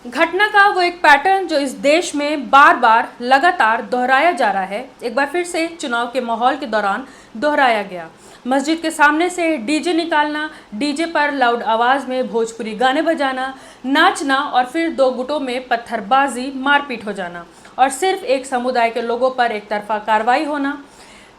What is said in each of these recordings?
घटना का वो एक पैटर्न जो इस देश में बार बार लगातार दोहराया जा रहा है, एक बार फिर से चुनाव के माहौल के दौरान दोहराया गया। मस्जिद के सामने से डीजे निकालना, डीजे पर लाउड आवाज़ में भोजपुरी गाने बजाना, नाचना और फिर दो गुटों में पत्थरबाजी, मारपीट हो जाना और सिर्फ एक समुदाय के लोगों पर एक तरफा कार्रवाई होना।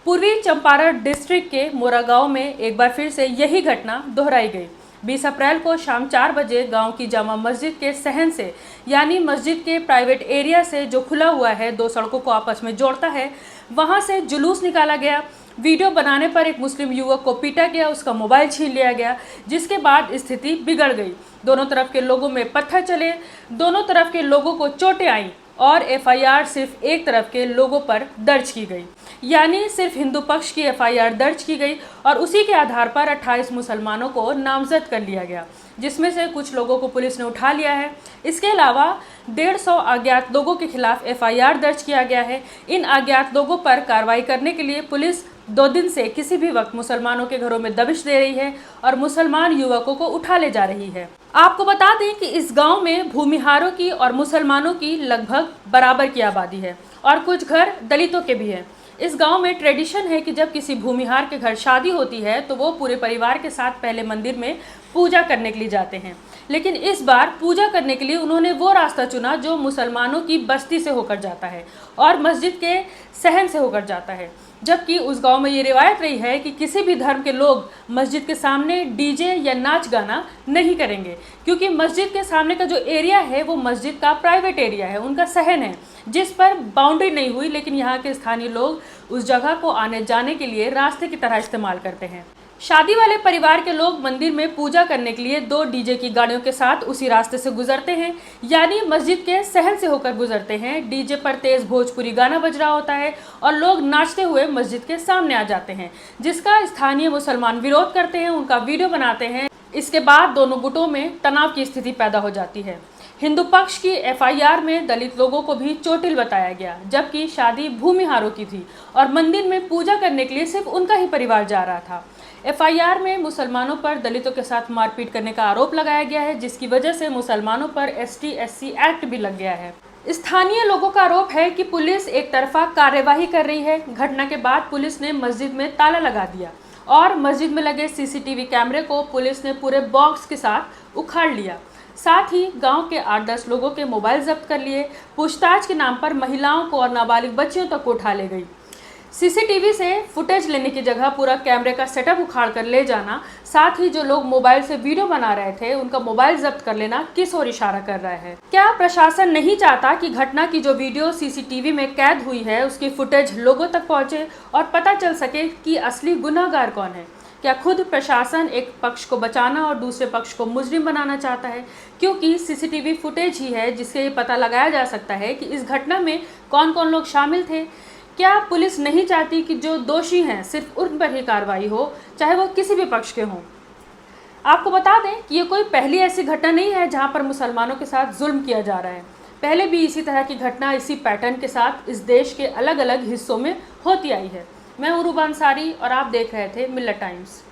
पूर्वी चंपारण डिस्ट्रिक्ट के मोरा गांव में एक बार फिर से यही घटना दोहराई गई। 20 अप्रैल को शाम 4 बजे गांव की जामा मस्जिद के सहन से, यानी मस्जिद के प्राइवेट एरिया से जो खुला हुआ है, दो सड़कों को आपस में जोड़ता है, वहां से जुलूस निकाला गया। वीडियो बनाने पर एक मुस्लिम युवक को पीटा गया, उसका मोबाइल छीन लिया गया, जिसके बाद स्थिति बिगड़ गई। दोनों तरफ के लोगों में पत्थर चले, दोनों तरफ के लोगों को चोटें आईं और एफआईआर सिर्फ एक तरफ के लोगों पर दर्ज की गई, यानी सिर्फ हिंदू पक्ष की एफआईआर दर्ज की गई और उसी के आधार पर 28 मुसलमानों को नामजद कर लिया गया, जिसमें से कुछ लोगों को पुलिस ने उठा लिया है। इसके अलावा 150 अज्ञात लोगों के खिलाफ एफआईआर दर्ज किया गया है। इन अज्ञात लोगों पर कार्रवाई करने के लिए पुलिस 2 दिन से किसी भी वक्त मुसलमानों के घरों में दबिश दे रही है और मुसलमान युवकों को उठा ले जा रही है। आपको बता दें कि इस गांव में भूमिहारों की और मुसलमानों की लगभग बराबर की आबादी है और कुछ घर दलितों के भी हैं। इस गांव में ट्रेडिशन है कि जब किसी भूमिहार के घर शादी होती है तो वो पूरे परिवार के साथ पहले मंदिर में पूजा करने के लिए जाते हैं, लेकिन इस बार पूजा करने के लिए उन्होंने वो रास्ता चुना जो मुसलमानों की बस्ती से होकर जाता है और मस्जिद के सहन से होकर जाता है। जबकि उस गांव में ये रिवायत रही है कि किसी भी धर्म के लोग मस्जिद के सामने डीजे या नाच गाना नहीं करेंगे, क्योंकि मस्जिद के सामने का जो एरिया है वो मस्जिद का प्राइवेट एरिया है, उनका सहन है, जिस पर बाउंड्री नहीं हुई, लेकिन यहाँ के स्थानीय लोग उस जगह को आने जाने के लिए रास्ते की तरह इस्तेमाल करते हैं। शादी वाले परिवार के लोग मंदिर में पूजा करने के लिए 2 डीजे की गाड़ियों के साथ उसी रास्ते से गुजरते हैं, यानी मस्जिद के सहन से होकर गुजरते हैं। डीजे पर तेज भोजपुरी गाना बज रहा होता है और लोग नाचते हुए मस्जिद के सामने आ जाते हैं, जिसका स्थानीय मुसलमान विरोध करते हैं, उनका वीडियो बनाते हैं। इसके बाद दोनों गुटों में तनाव की स्थिति पैदा हो जाती है। हिंदू पक्ष की एफआईआर में दलित लोगों को भी चोटिल बताया गया, जबकि शादी भूमिहारों की थी और मंदिर में पूजा करने के लिए सिर्फ उनका ही परिवार जा रहा था। एफआईआर में मुसलमानों पर दलितों के साथ मारपीट करने का आरोप लगाया गया है, जिसकी वजह से मुसलमानों पर ST/SC एक्ट भी लग गया है। स्थानीय लोगों का आरोप है कि पुलिस एक तरफा कार्यवाही कर रही है। घटना के बाद पुलिस ने मस्जिद में ताला लगा दिया और मस्जिद में लगे CCTV कैमरे को पुलिस ने पूरे बॉक्स के साथ उखाड़ लिया। साथ ही गांव के 8-10 लोगों के मोबाइल जब्त कर लिए। पूछताछ के नाम पर महिलाओं को और नाबालिग बच्चियों तक को उठा ले गई। CCTV से फुटेज लेने की जगह पूरा कैमरे का सेटअप उखाड़ कर ले जाना, साथ ही जो लोग मोबाइल से वीडियो बना रहे थे उनका मोबाइल जब्त कर लेना किस ओर इशारा कर रहा है? क्या प्रशासन नहीं चाहता कि घटना की जो वीडियो CCTV में कैद हुई है उसकी फुटेज लोगों तक पहुंचे और पता चल सके कि असली गुनहगार कौन है? क्या खुद प्रशासन एक पक्ष को बचाना और दूसरे पक्ष को मुजरिम बनाना चाहता है? क्योंकि CCTV फुटेज ही है जिससे ये पता लगाया जा सकता है कि इस घटना में कौन कौन लोग शामिल थे। क्या पुलिस नहीं चाहती कि जो दोषी हैं सिर्फ उन पर ही कार्रवाई हो, चाहे वो किसी भी पक्ष के हों? आपको बता दें कि ये कोई पहली ऐसी घटना नहीं है जहां पर मुसलमानों के साथ जुल्म किया जा रहा है। पहले भी इसी तरह की घटना इसी पैटर्न के साथ इस देश के अलग अलग हिस्सों में होती आई है। मैं उरूब अंसारी और आप देख रहे थे मिल्लत टाइम्स।